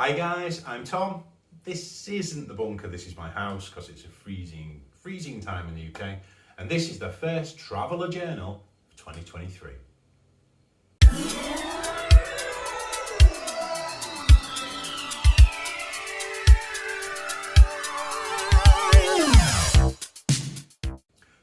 Hi guys, I'm Tom. This isn't the bunker, this is my house because it's a freezing time in the UK, and this is the first traveller journal of 2023.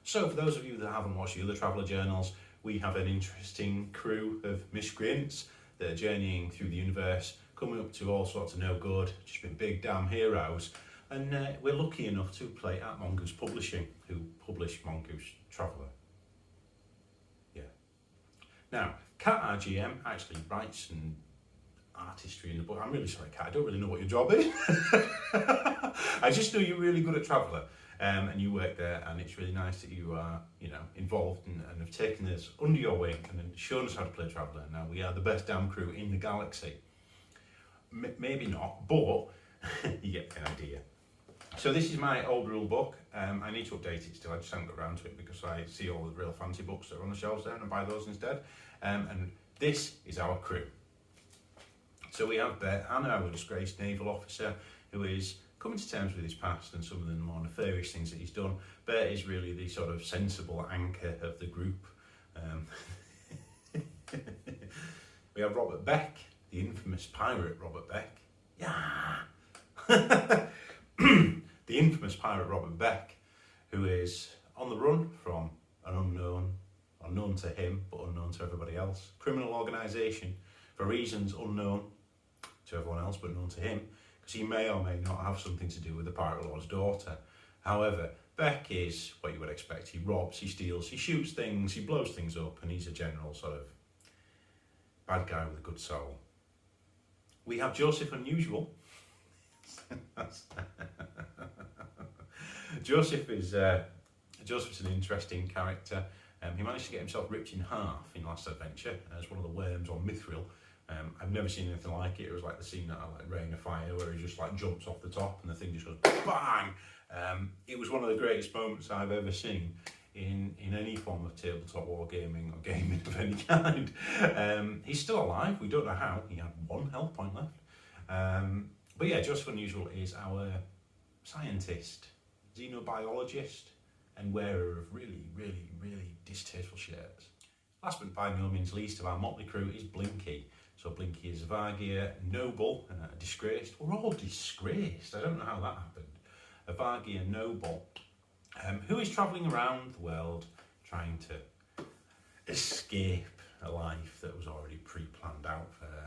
So for those of you that haven't watched the other traveller journals, we have an interesting crew of miscreants that are journeying through the universe, coming up to all sorts of no good, just been big damn heroes, and we're lucky enough to play at Mongoose Publishing, who publish Mongoose Traveller. Yeah. Now, Kat, our GM, actually writes and artistry in the book. I'm really sorry, Kat, I don't really know what your job is. I just know you're really good at Traveller. And you work there, and it's really nice that you are, involved and have taken this under your wing and then shown us how to play Traveller. Now, we are the best damn crew in the galaxy. Maybe not, but you get the idea. So this is my old rule book. I need to update it still. I just haven't got around to it because I see all the real fancy books that are on the shelves there and I buy those instead. And this is our crew. So we have Hannah, our disgraced naval officer, who is coming to terms with his past and some of the more nefarious things that he's done. Bert is really the sort of sensible anchor of the group. We have Robert Beck, the infamous pirate Robert Beck. Yeah! The infamous pirate Robert Beck, who is on the run from an unknown to him, but unknown to everybody else, criminal organisation for reasons unknown to everyone else, but known to him. He may or may not have something to do with the Pirate Lord's daughter. However, Beck is what you would expect. He robs, he steals, he shoots things, he blows things up, and he's a general sort of bad guy with a good soul. We have Joseph Unusual. Joseph's an interesting character. He managed to get himself ripped in half in Last Adventure as one of the worms on Mithril. I've never seen anything like it. It was like the scene that I like Rain of Fire, where he just like jumps off the top and the thing just goes bang. It was one of the greatest moments I've ever seen in any form of tabletop wargaming or gaming of any kind. He's still alive. We don't know how. He had one health point left. But yeah, Joseph Unusual is our scientist, xenobiologist, and wearer of really, really, really distasteful shirts. Last but by no means least of our motley crew is Blinky. So Blinky is Vargier, noble, disgraced. We're all disgraced. I don't know how that happened. A Vargier noble who is travelling around the world trying to escape a life that was already pre-planned out for her.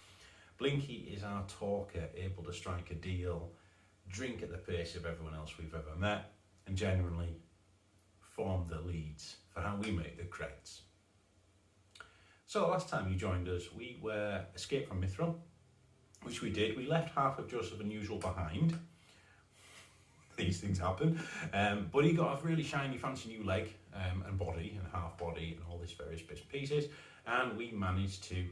Blinky is our talker, able to strike a deal, drink at the pace of everyone else we've ever met, and generally form the leads for how we make the credits. So last time you joined us, we were escaped from Mithril, which we did. We left half of Joseph Unusual behind. These things happen. But he got a really shiny, fancy new leg and body and half body and all these various bits and pieces. And we managed to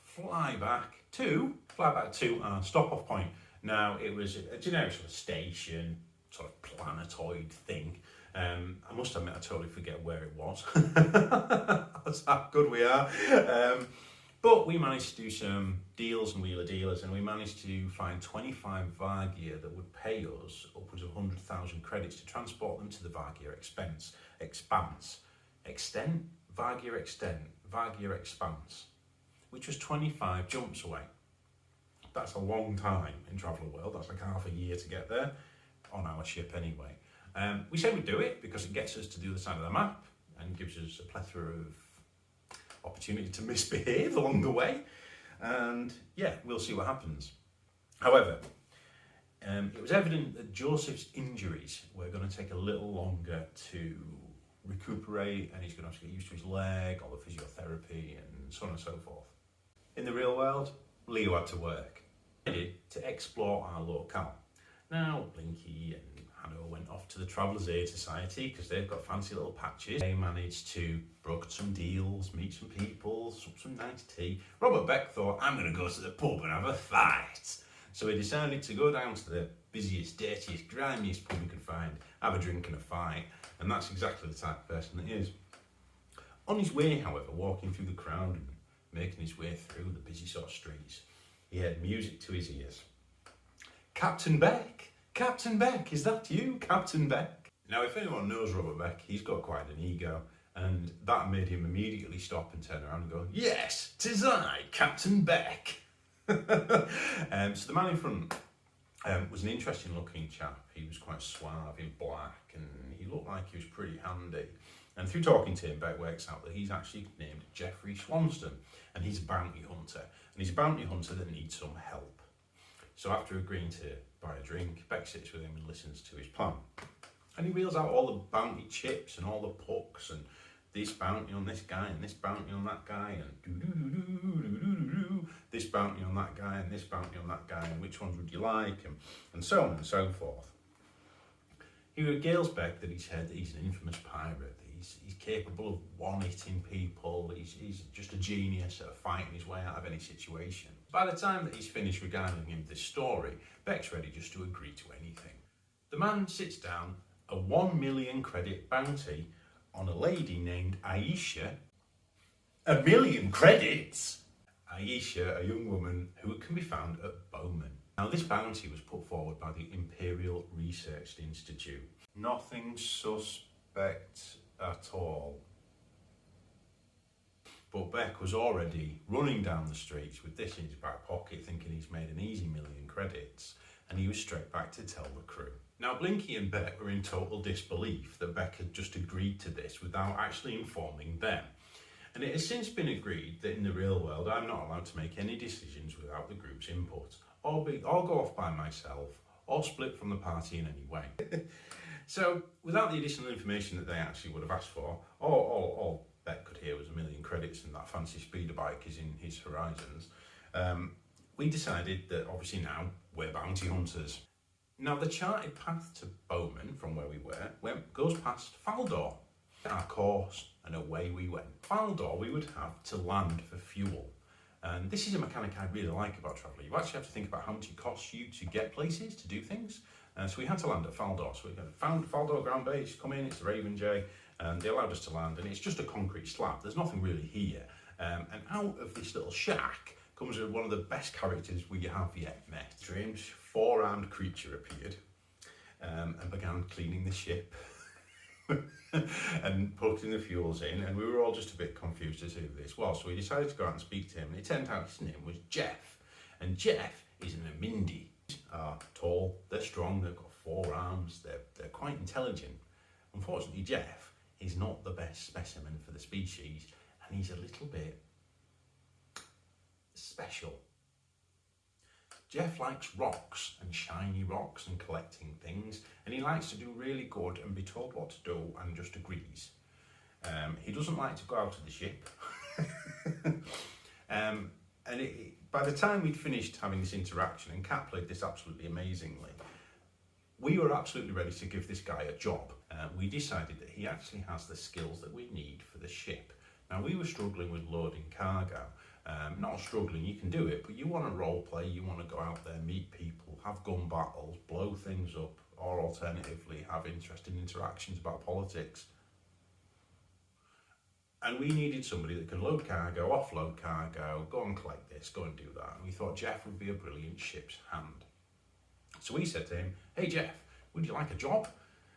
fly back to our stop-off point. Now, it was a generic sort of station, sort of planetoid thing. I must admit, I totally forget where it was. That's how good we are. But we managed to do some deals and wheeler dealers, and we managed to find 25 Vargier that would pay us upwards of 100,000 credits to transport them to the Vargier Expanse, which was 25 jumps away. That's a long time in Traveller World. That's like half a year to get there, on our ship anyway. We said we'd do it because it gets us to the other side of the map and gives us a plethora of opportunity to misbehave along the way. And yeah, we'll see what happens. However, it was evident that Joseph's injuries were going to take a little longer to recuperate, and he's going to have to get used to his leg, all the physiotherapy, and so on and so forth. In the real world, Leo had to work. He needed to explore our locale. Now, Blinky and Hannah went off to the Travellers' Aid Society because they've got fancy little patches. They managed to broker some deals, meet some people, some nice tea. Robert Beck thought, I'm going to go to the pub and have a fight. So he decided to go down to the busiest, dirtiest, grimiest pub he could find, have a drink and a fight. And that's exactly the type of person that he is. On his way, however, walking through the crowd and making his way through the busy sort of streets, he had music to his ears. Captain Beck! Captain Beck, is that you, Captain Beck? Now, if anyone knows Robert Beck, he's got quite an ego, and that made him immediately stop and turn around and go, yes, 'tis I, Captain Beck. So the man in front was an interesting looking chap. He was quite suave in black, and he looked like he was pretty handy. And through talking to him, Beck works out that he's actually named Jeffrey Swanston, and he's a bounty hunter. And he's a bounty hunter that needs some help. So after agreeing to buy a drink, Beck sits with him and listens to his plan. And he reels out all the bounty chips and all the pucks and this bounty on this guy and this bounty on that guy and this bounty on that guy and this bounty on that guy and which ones would you like and so on and so forth. He regales Beck that he's heard that he's an infamous pirate, that he's capable of one-hitting people, he's just a genius at fighting his way out of any situation. By the time that he's finished regaling him this story, Beck's ready just to agree to anything. The man sits down a 1 million credit bounty on a lady named Aisha. 1 million credits? Aisha, a young woman who can be found at Bowman. Now, this bounty was put forward by the Imperial Research Institute. Nothing suspect at all. But Beck was already running down the streets with this in his back pocket, thinking he's made an easy 1 million credits, and he was straight back to tell the crew. Now, Blinky and Beck were in total disbelief that Beck had just agreed to this without actually informing them. And it has since been agreed that in the real world, I'm not allowed to make any decisions without the group's input, or go off by myself, or split from the party in any way. So, without the additional information that they actually would have asked for, all Beck could hear was 1 million credits and that fancy speeder bike is in his horizons, we decided that obviously now we're bounty hunters. Now, the charted path to Bowman from where we were goes past Faldor, our course, and away we went. Faldor, we would have to land for fuel. And this is a mechanic I really like about travelling. You actually have to think about how much it costs you to get places, to do things. So we had to land at Faldor. So we found Faldor ground base, come in, it's the Raven J, and they allowed us to land, and it's just a concrete slab. There's nothing really here. And out of this little shack comes one of the best characters we have yet met. A strange four-armed creature appeared and began cleaning the ship and putting the fuels in, and we were all just a bit confused as to who this was. So we decided to go out and speak to him, and it turned out his name was Jeff. And Jeff is an Amindi. Tall, they're strong, they've got 4 arms, they're quite intelligent. Unfortunately, Jeff is not the best specimen for the species, and he's a little bit special. Jeff likes rocks and shiny rocks and collecting things, and he likes to do really good and be told what to do and just agrees. He doesn't like to go out of the ship. By the time we'd finished having this interaction, and Kat played this absolutely amazingly, we were absolutely ready to give this guy a job. We decided that he actually has the skills that we need for the ship. Now, we were struggling with loading cargo. Not struggling, you can do it, but you want to role play, you want to go out there, meet people, have gun battles, blow things up, or alternatively have interesting interactions about politics. And we needed somebody that can load cargo, offload cargo, go and collect this, go and do that. And we thought Jeff would be a brilliant ship's hand. So we said to him, hey Jeff, would you like a job?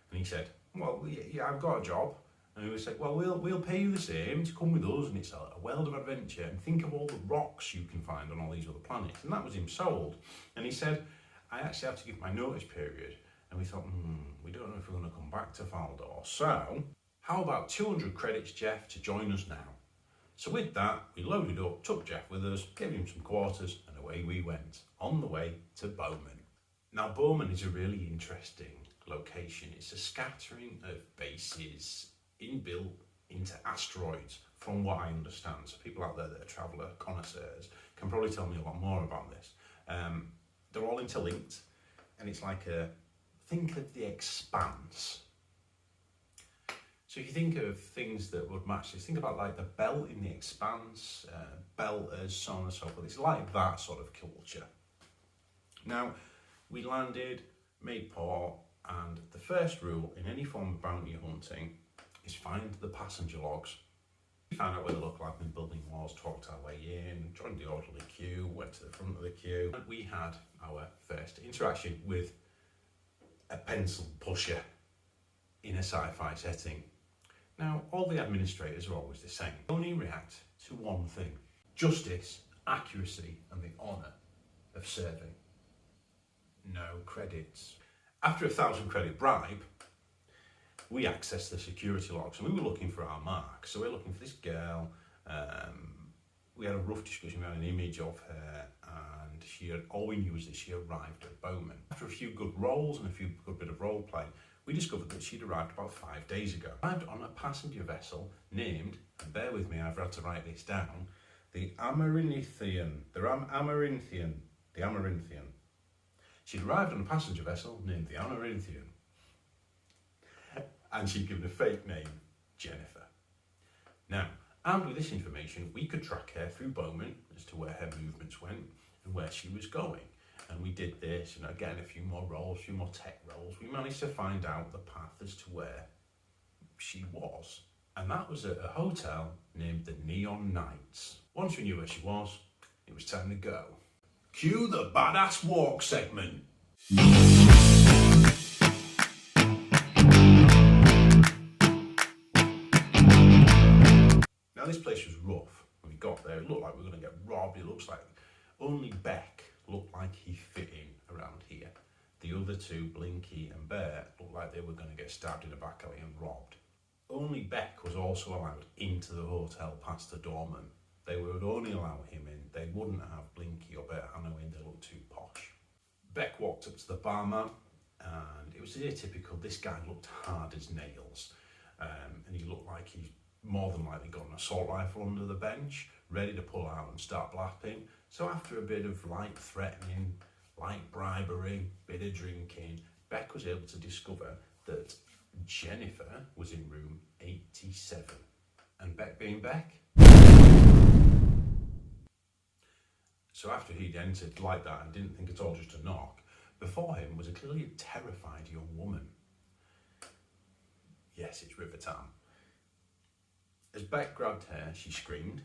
And he said, well, yeah, I've got a job. And we said, well, we'll pay you the same to come with us, and it's a world of adventure, and think of all the rocks you can find on all these other planets. And that was him sold. And he said, I actually have to give my notice period. And we thought, we don't know if we're going to come back to Faldor. So, how about 200 credits, Jeff, to join us now? So with that, we loaded up, took Jeff with us, gave him some quarters, and away we went, on the way to Bowman. Now, Bowman is a really interesting location. It's a scattering of bases inbuilt into asteroids, from what I understand. So people out there that are traveller connoisseurs can probably tell me a lot more about this. They're all interlinked, and it's like think of the expanse. So if you think of things that would match this, think about like the belt in the expanse, belters, so on and so forth. It's like that sort of culture. Now, we landed, made port, and the first rule in any form of bounty hunting is find the passenger logs. We found out where the look-like building was, talked our way in, joined the orderly queue, went to the front of the queue, and we had our first interaction with a pencil pusher in a sci-fi setting. Now, all the administrators are always the same. They only react to one thing: justice, accuracy, and the honour of serving. No credits. After a 1,000 credit bribe, we accessed the security logs and we were looking for our mark. So we were looking for this girl. We had a rough discussion, we had an image of her, and all we knew was that she arrived at Bowman. After a few good rolls and a few good bit of role play, we discovered that she'd arrived about 5 days ago. Arrived on a passenger vessel named, and bear with me, I've had to write this down, the Amarinthian. She'd arrived on a passenger vessel named the Amarinthian, and she'd given a fake name, Jennifer. Now, armed with this information, we could track her through Bowman as to where her movements went and where she was going. And we did this, getting a few more rolls, a few more tech rolls. We managed to find out the path as to where she was. And that was at a hotel named the Neon Knights. Once we knew where she was, it was time to go. Cue the badass walk segment. Now this place was rough. When we got there, it looked like we were going to get robbed. It looks like only Beck looked like he fit in around here. The other two, Blinky and Bear, looked like they were going to get stabbed in a back alley and robbed. Only Beck was also allowed into the hotel past the doorman. They would only allow him in. They wouldn't have Blinky or Bear Hanno in. They looked too posh. Beck walked up to the barman, and it was atypical. This guy looked hard as nails, and he looked like he's more than likely got an assault rifle under the bench, ready to pull out and start blapping. So after a bit of light threatening, light bribery, bit of drinking, Beck was able to discover that Jennifer was in room 87. And Beck being Beck. So after he'd entered like that and didn't think at all just to knock, before him was a clearly terrified young woman. Yes, it's River Tam. As Beck grabbed her, she screamed,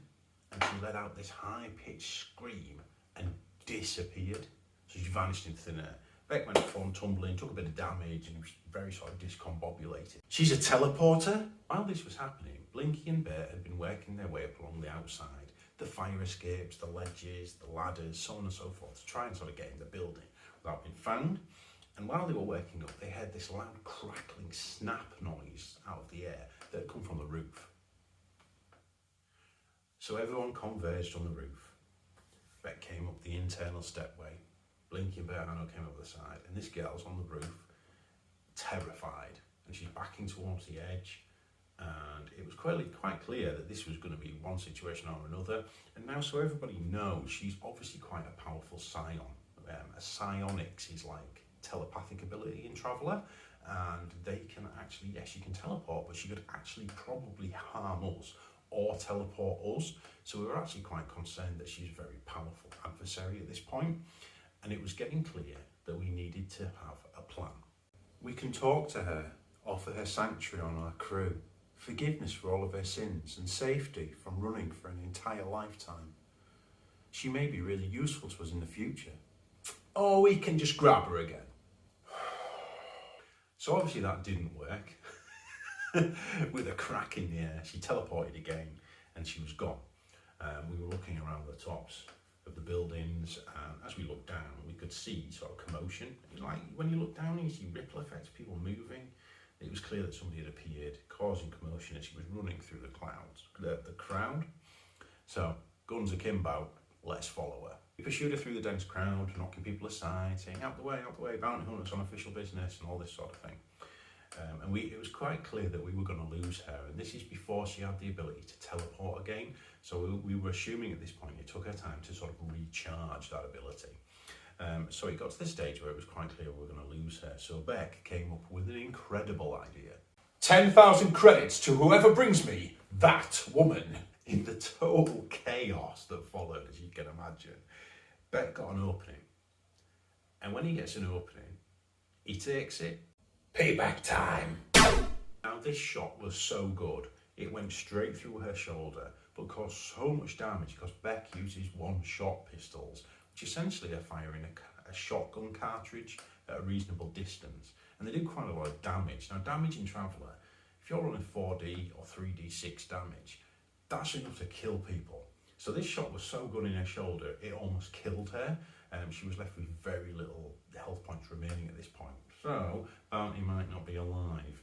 and she let out this high-pitched scream and disappeared. So she vanished into thin air. Beck went full tumbling, took a bit of damage, and was very sort of discombobulated. She's a teleporter? While this was happening, Blinky and Bear had been working their way up along the outside, the fire escapes, the ledges, the ladders, so on and so forth, to try and sort of get in the building without being found. And while they were working up, they heard this loud crackling snap noise out of the air that had come from the roof. So everyone converged on the roof. Beck came up the internal stepway. Blinky and Bear Hanno came up the side, and this girl's on the roof, terrified, and she's backing towards the edge. And it was quite clear that this was going to be one situation or another. And now, so everybody knows, she's obviously quite a powerful scion. A psionics is like telepathic ability in Traveller, and they can actually, yes, she can teleport, but she could actually probably harm us or teleport us. So we were actually quite concerned that she's a very powerful adversary at this point, and it was getting clear that we needed to have a plan. We can talk to her, offer her sanctuary on our crew, forgiveness for all of her sins, and safety from running for an entire lifetime. She may be really useful to us in the future. Or we can just grab her again. So obviously that didn't work. With a crack in the air, she teleported again and she was gone. We were looking around the tops of the buildings, and as we looked down, we could see sort of commotion. Like when you look down, you see ripple effects, people moving. It was clear that somebody had appeared, causing commotion as she was running through the crowd. So, guns akimbo, let's follow her. We pursued her through the dense crowd, knocking people aside, saying, out the way, bounty hunters on official business, and all this sort of thing. And it was quite clear that we were going to lose her, and this is before she had the ability to teleport again. So we were assuming at this point it took her time to sort of recharge that ability. So it got to the stage where it was quite clear we were going to lose her. So Beck came up with an incredible idea. 10,000 credits to whoever brings me that woman. In the total chaos that followed, as you can imagine, Beck got an opening. And when he gets an opening, he takes it. Payback time. Now this shot was so good, It went straight through her shoulder, but caused so much damage because Beck uses one-shot pistols, which essentially are firing a shotgun cartridge at a reasonable distance, and they do quite a lot of damage. Now, damage in Traveller, if you're running 4D or 3D6 damage, that's enough to kill people. So this shot was so good in her shoulder, it almost killed her. She was left with very little health points remaining at this point. So, Bounty might not be alive.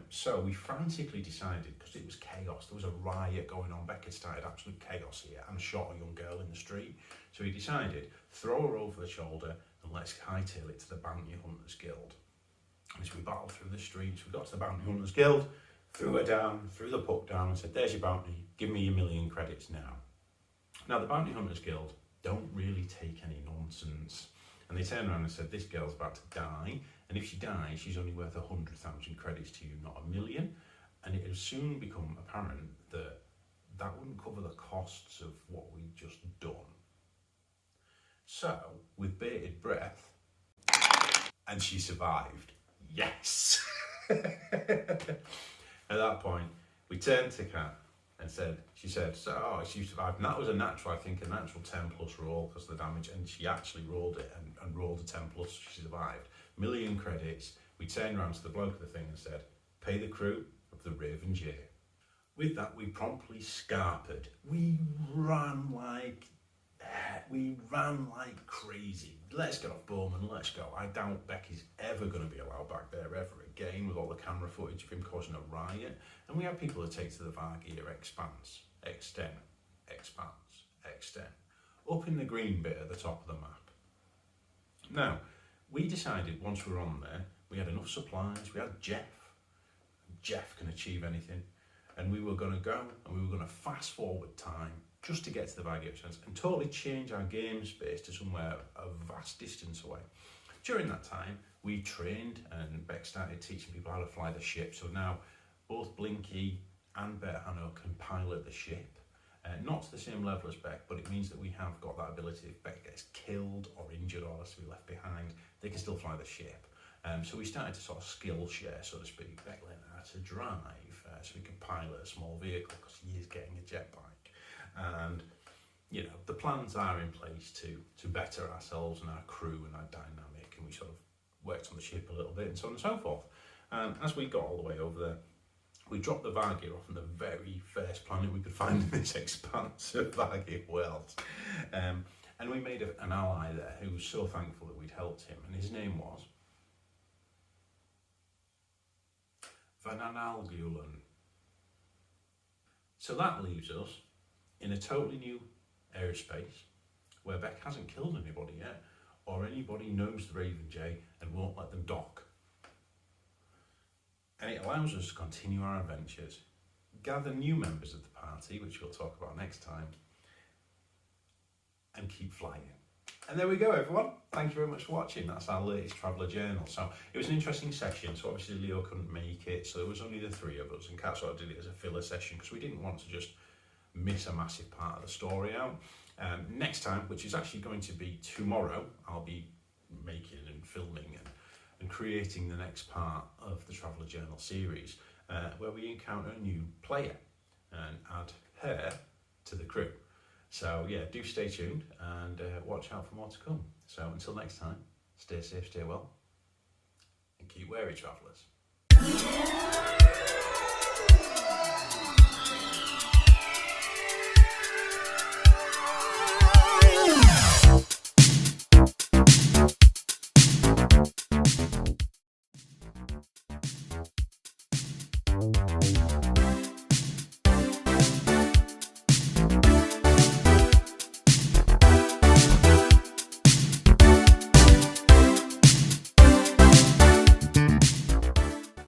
So we frantically decided, because it was chaos, there was a riot going on, Beck had started absolute chaos here and shot a young girl in the street. So he decided, throw her over the shoulder and let's hightail it to the Bounty Hunters Guild. And as we battled through the streets, we got to the Bounty Hunters Guild, threw her down, threw the puck down and said, there's your bounty, give me your 1,000,000 credits now. Now the Bounty Hunters Guild don't really take any nonsense. And they turned around and said, this girl's about to die, and if she dies, she's only worth 100,000 credits to you, not 1,000,000. And it has soon become apparent that that wouldn't cover the costs of what we'd just done. So, with bated breath, and she survived. Yes! At that point, we turned to Kat and she said, so she survived. And that was a natural 10 plus roll because of the damage, and she actually rolled it and rolled a 10 plus, she survived. 1,000,000 credits. We turned around to the bloke of the thing and said, pay the crew of the Raven J. With that, we promptly scarpered. We ran like crazy. Let's get off Bowman, let's go. I doubt Becky's ever going to be allowed back there ever again with all the camera footage of him causing a riot. And we had people to take to the Vargir Expanse, extend, up in the green bit at the top of the map. Now, we decided once we were on there, we had enough supplies, we had Jeff. Jeff can achieve anything. And we were going to go and we were going to fast forward time just to get to the Vargir Expanse and totally change our game space to somewhere a vast distance away. During that time, we trained and Beck started teaching people how to fly the ship. So now both Blinky and Berhano can pilot the ship. Not to the same level as Beck, but it means that we have got that ability. If Beck gets killed or injured or has to be left behind, they can still fly the ship. So we started to sort of skill share, so to speak. Beck learned how to drive, so we could pilot a small vehicle because he is getting a jet bike. And you know, the plans are in place to better ourselves and our crew and our dynamic, and we sort of worked on the ship a little bit and so on and so forth. As we got all the way over there, we dropped the Vargir off on the very first planet we could find in this expanse of Vargir world. And we made an ally there who was so thankful that we'd helped him, and his name was Vananalgulan. So that leaves us in a totally new aerospace where Beck hasn't killed anybody yet, or anybody knows the Raven J and won't let them dock. And it allows us to continue our adventures, gather new members of the party, which we'll talk about next time, and keep flying. And there we go, everyone. Thank you very much for watching. That's our latest Traveller Journal. So it was an interesting session. So obviously Leo couldn't make it, so there was only the three of us, and Kat sort of did it as a filler session because we didn't want to just miss a massive part of the story out. Next time, which is actually going to be tomorrow, I'll be making and filming and creating the next part of the Traveller Journal series, where we encounter a new player and add her to the crew. So yeah, do stay tuned and watch out for more to come. So until next time, stay safe, stay well, and keep wary, travellers.